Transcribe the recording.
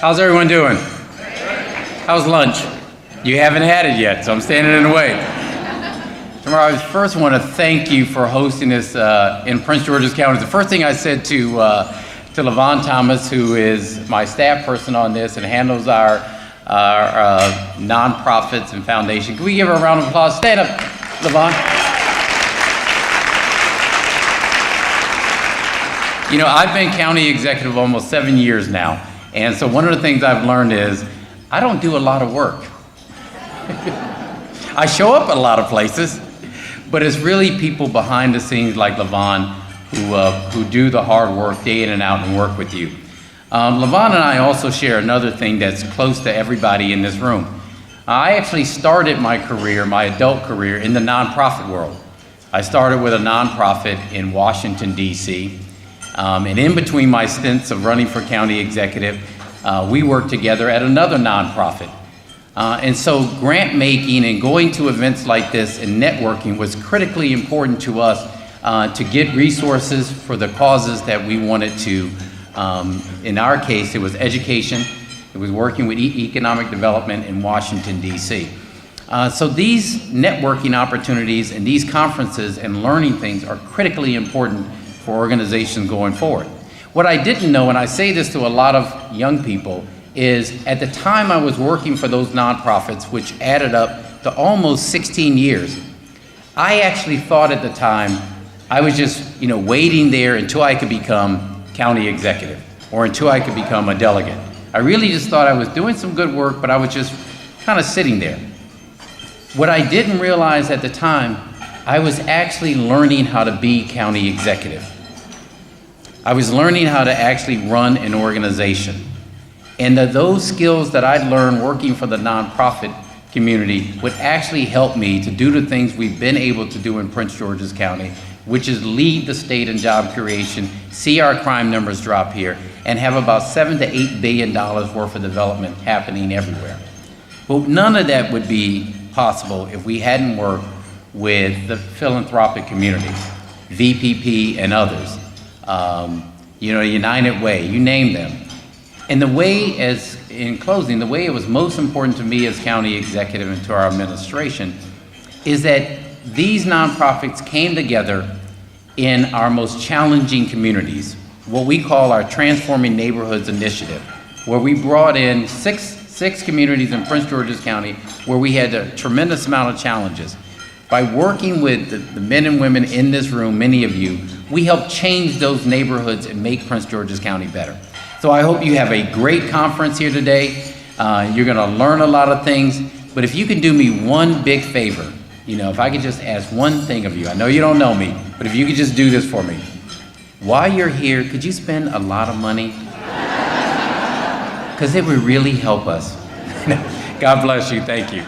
How's everyone doing? How's lunch? You haven't had it yet, so I'm standing in the way. Tomorrow, I first want to thank you for hosting this in Prince George's County. The first thing I said to LaVon Thomas, who is my staff person on this and handles our nonprofits and foundation. Can we give her a round of applause? Stand up, LaVon. You know, I've been county executive almost 7 years now, and so one of the things I've learned is I don't do a lot of work. I show up at a lot of places, but it's really people behind the scenes like LaVon who do the hard work day in and out and work with you. LaVon and I also share another thing that's close to everybody in this room. I actually started my career, my adult career, in the nonprofit world. I started with a nonprofit in Washington, D.C., and in between my stints of running for county executive, we worked together at another nonprofit. And so grant making and going to events like this and networking was critically important to us to get resources for the causes that we wanted to. In our case, it was education. It was working with economic development in Washington, D.C. So these networking opportunities and these conferences and learning things are critically important for organizations going forward. What I didn't know, and I say this to a lot of young people, is at the time I was working for those nonprofits, which added up to almost 16 years, I actually thought at the time I was just, waiting there until I could become county executive or until I could become a delegate. I really just thought I was doing some good work, but I was just kind of sitting there. What I didn't realize at the time, I was actually learning how to be county executive. I was learning how to actually run an organization. And those skills that I'd learned working for the nonprofit community would actually help me to do the things we've been able to do in Prince George's County, which is lead the state in job creation, see our crime numbers drop here, and have about $7 to $8 billion worth of development happening everywhere. But none of that would be possible if we hadn't worked with the philanthropic communities, VPP and others, United Way, you name them. And the way, in closing, the way it was most important to me as county executive and to our administration is that these nonprofits came together in our most challenging communities, what we call our Transforming Neighborhoods Initiative, where we brought in six communities in Prince George's County where we had a tremendous amount of challenges. By working with the men and women in this room, many of you, we helped change those neighborhoods and make Prince George's County better. So I hope you have a great conference here today. You're gonna learn a lot of things, but if you can do me one big favor, if I could just ask one thing of you, I know you don't know me, but if you could just do this for me. While you're here, could you spend a lot of money? Because it would really help us. God bless you, thank you.